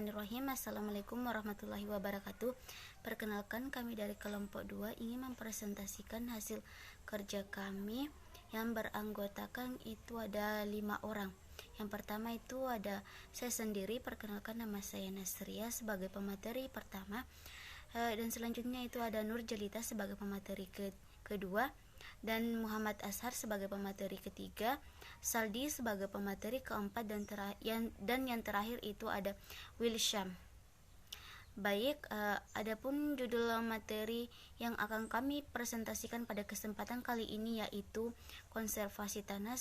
Bismillahirrahmanirrahim. Assalamualaikum warahmatullahi wabarakatuh. Perkenalkan, kami dari kelompok 2 ingin mempresentasikan hasil kerja kami yang beranggotakan itu ada 5 orang. Yang pertama itu ada saya sendiri, perkenalkan nama saya Nasria sebagai pemateri pertama, dan selanjutnya itu ada Nur Jelita sebagai pemateri kedua, dan Muhammad Ashar sebagai pemateri ketiga, Saldi sebagai pemateri keempat, dan yang terakhir itu ada Wilsham. Baik, adapun judul materi yang akan kami presentasikan pada kesempatan kali ini yaitu konservasi tanah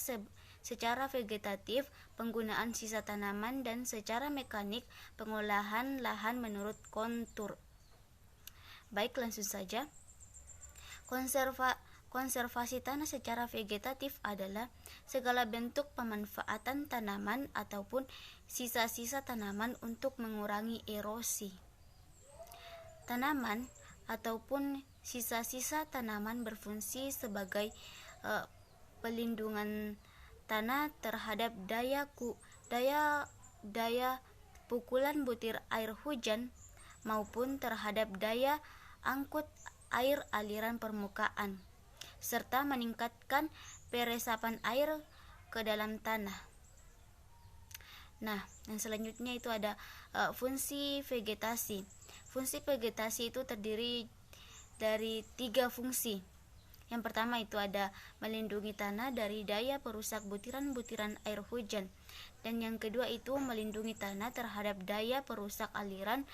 secara vegetatif, penggunaan sisa tanaman, dan secara mekanik pengolahan lahan menurut kontur. Baik, langsung saja. Konservasi tanah secara vegetatif adalah segala bentuk pemanfaatan tanaman ataupun sisa-sisa tanaman untuk mengurangi erosi. Tanaman ataupun sisa-sisa tanaman berfungsi sebagai pelindungan tanah terhadap daya pukulan butir air hujan maupun terhadap daya angkut air aliran permukaan, serta meningkatkan peresapan air ke dalam tanah. Nah, yang selanjutnya itu ada fungsi vegetasi. Fungsi vegetasi itu terdiri dari 3 fungsi. Yang pertama itu ada melindungi tanah dari daya perusak butiran-butiran air hujan, dan yang kedua itu melindungi tanah terhadap daya perusak aliran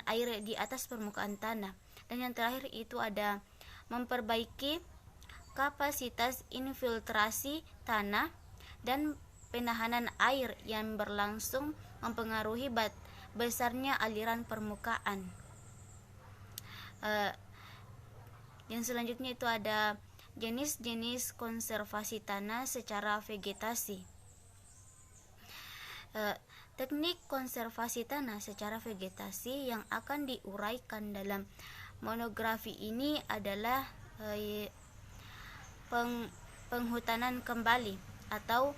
air di atas permukaan tanah, dan yang terakhir itu ada memperbaiki kapasitas infiltrasi tanah dan penahanan air yang berlangsung mempengaruhi besarnya aliran permukaan. Yang selanjutnya itu ada jenis-jenis konservasi tanah secara vegetasi. Teknik konservasi tanah secara vegetasi yang akan diuraikan dalam monografi ini adalah penghutanan kembali atau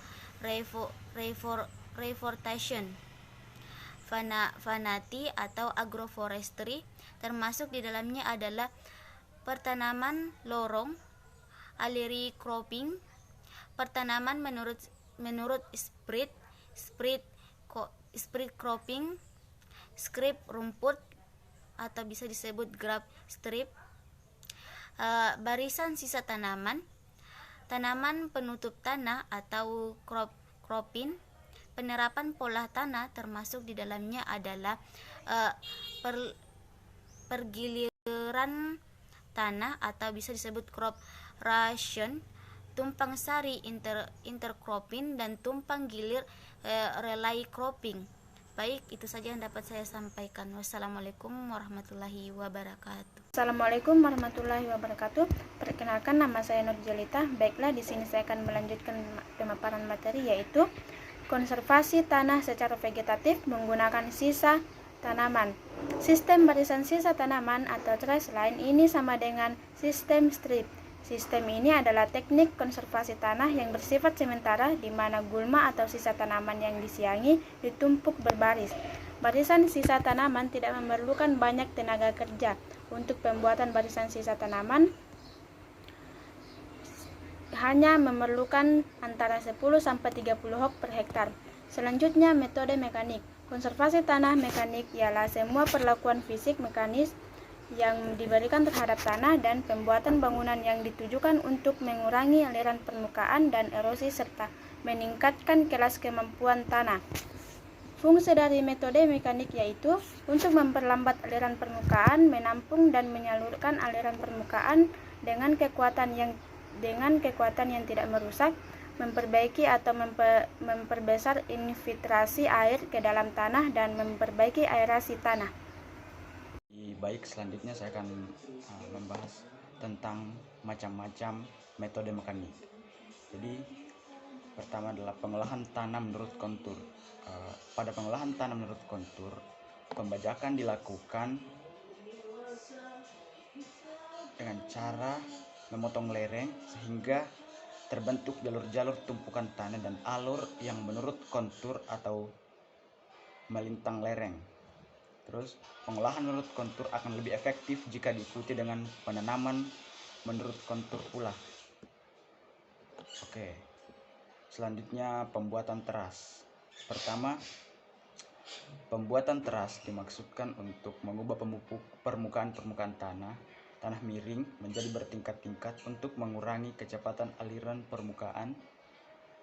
reforestation, vanati atau agroforestry, termasuk di dalamnya adalah pertanaman lorong, area cropping, pertanaman menurut spread cropping, strip rumput atau bisa disebut grass strip, barisan sisa tanaman penutup tanah atau cropping, penerapan pola tanah termasuk di dalamnya adalah pergiliran tanah atau bisa disebut crop ration, tumpang sari intercropping, dan tumpang gilir relay cropping. Baik, itu saja yang dapat saya sampaikan. Wassalamualaikum warahmatullahi wabarakatuh. Assalamualaikum warahmatullahi wabarakatuh. Perkenalkan, nama saya Nur Jelita. Baiklah, di sini saya akan melanjutkan pemaparan materi yaitu konservasi tanah secara vegetatif menggunakan sisa tanaman. Sistem barisan sisa tanaman atau trash line ini sama dengan sistem strip. Sistem ini adalah teknik konservasi tanah yang bersifat sementara di mana gulma atau sisa tanaman yang disiangi ditumpuk berbaris. Barisan sisa tanaman tidak memerlukan banyak tenaga kerja. Untuk pembuatan barisan sisa tanaman hanya memerlukan antara 10 sampai 30 hok per hektar. Selanjutnya, metode mekanik. Konservasi tanah mekanik ialah semua perlakuan fisik mekanis yang diberikan terhadap tanah dan pembuatan bangunan yang ditujukan untuk mengurangi aliran permukaan dan erosi serta meningkatkan kelas kemampuan tanah. Fungsi dari metode mekanik yaitu untuk memperlambat aliran permukaan, menampung dan menyalurkan aliran permukaan dengan kekuatan yang tidak merusak, memperbaiki atau memperbesar infiltrasi air ke dalam tanah, dan memperbaiki aerasi tanah. Baik, selanjutnya saya akan membahas tentang macam-macam metode mekanik. Jadi, pertama adalah pengolahan tanah menurut kontur. Pada pengolahan tanah menurut kontur, pembajakan dilakukan dengan cara memotong lereng sehingga terbentuk jalur-jalur tumpukan tanah dan alur yang menurut kontur atau melintang lereng. Terus, pengolahan menurut kontur akan lebih efektif jika diikuti dengan penanaman menurut kontur pula. Oke. Selanjutnya pembuatan teras. Pertama, pembuatan teras dimaksudkan untuk mengubah permukaan tanah miring menjadi bertingkat-tingkat untuk mengurangi kecepatan aliran permukaan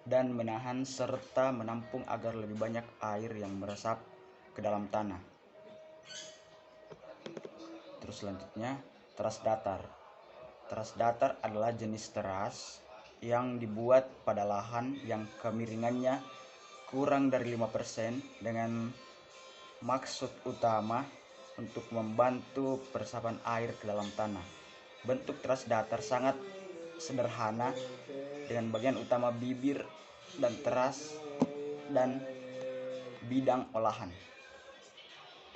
dan menahan serta menampung agar lebih banyak air yang meresap ke dalam tanah. Terus selanjutnya, teras datar. Teras datar adalah jenis teras yang dibuat pada lahan yang kemiringannya kurang dari 5% dengan maksud utama untuk membantu peresapan air ke dalam tanah. Bentuk teras datar sangat sederhana dengan bagian utama bibir dan teras dan bidang olahan.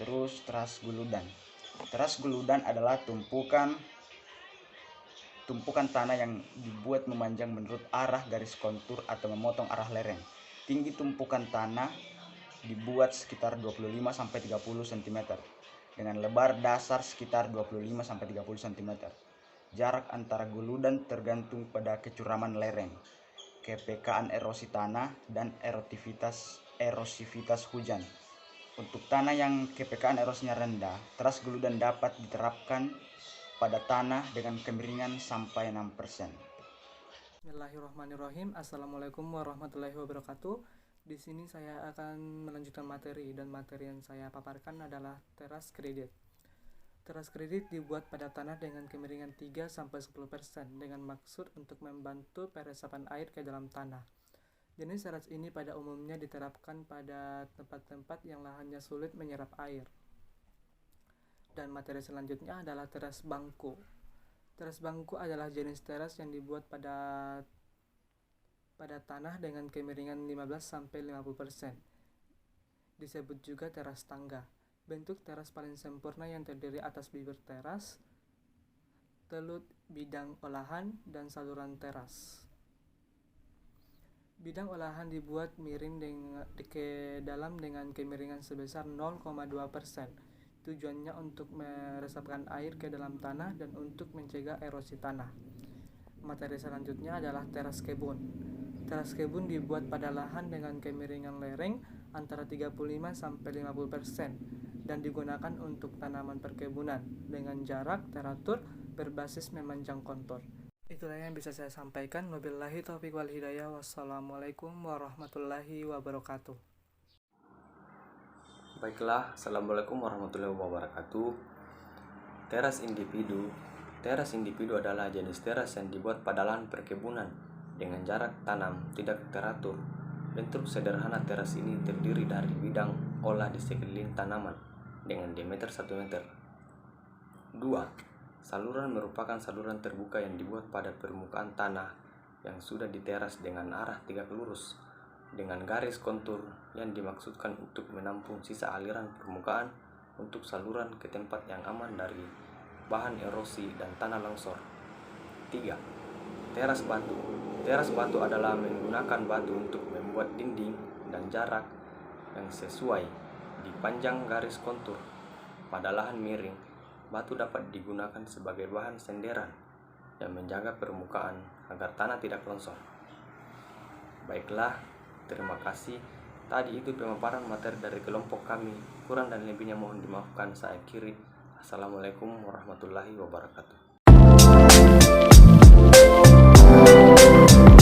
Terus teras guludan. Teras guludan adalah tumpukan tanah yang dibuat memanjang menurut arah garis kontur atau memotong arah lereng. Tinggi tumpukan tanah dibuat sekitar 25-30 cm dengan lebar dasar sekitar 25-30 cm. Jarak antara guludan tergantung pada kecuraman lereng, kepekaan erosi tanah, dan erosivitas hujan. Untuk tanah yang kepekaan erosinya rendah, teras guludan dapat diterapkan pada tanah dengan kemiringan sampai 6%. Bismillahirrahmanirrahim. Assalamualaikum warahmatullahi wabarakatuh. Di sini saya akan melanjutkan materi, dan materi yang saya paparkan adalah teras kredit. Teras kredit dibuat pada tanah dengan kemiringan 3-10% dengan maksud untuk membantu peresapan air ke dalam tanah. Jenis teras ini pada umumnya diterapkan pada tempat-tempat yang lahannya sulit menyerap air. Dan materi selanjutnya adalah teras bangku. Teras bangku adalah jenis teras yang dibuat pada tanah dengan kemiringan 15-50%. Disebut juga teras tangga. Bentuk teras paling sempurna yang terdiri atas bibir teras, telut, bidang olahan, dan saluran teras. Bidang olahan dibuat miring ke dalam dengan kemiringan sebesar 0,2%. Tujuannya untuk meresapkan air ke dalam tanah dan untuk mencegah erosi tanah. Materi selanjutnya adalah teras kebun. Teras kebun dibuat pada lahan dengan kemiringan lereng antara 35-50% dan digunakan untuk tanaman perkebunan dengan jarak teratur berbasis memanjang kontur. Itulah yang bisa saya sampaikan. Wabillahi taufiq wal hidayah. Wassalamualaikum warahmatullahi wabarakatuh. Baiklah, Assalamualaikum warahmatullahi wabarakatuh. Teras individu. Teras individu adalah jenis teras yang dibuat pada lahan perkebunan dengan jarak tanam tidak teratur. Bentuk sederhana teras ini terdiri dari bidang olah di sekeliling tanaman dengan diameter 1 meter. 2. Saluran merupakan saluran terbuka yang dibuat pada permukaan tanah yang sudah diteras dengan arah tegak lurus dengan garis kontur yang dimaksudkan untuk menampung sisa aliran permukaan untuk saluran ke tempat yang aman dari bahan erosi dan tanah longsor. 3. Teras batu. Teras batu adalah menggunakan batu untuk membuat dinding dan jarak yang sesuai di panjang garis kontur. Pada lahan miring, batu dapat digunakan sebagai bahan senderan yang menjaga permukaan agar tanah tidak longsor. Baiklah, terima kasih. Tadi itu pemaparan materi dari kelompok kami. Kurang dan lebihnya mohon dimaafkan. Saya akhiri. Assalamualaikum warahmatullahi wabarakatuh.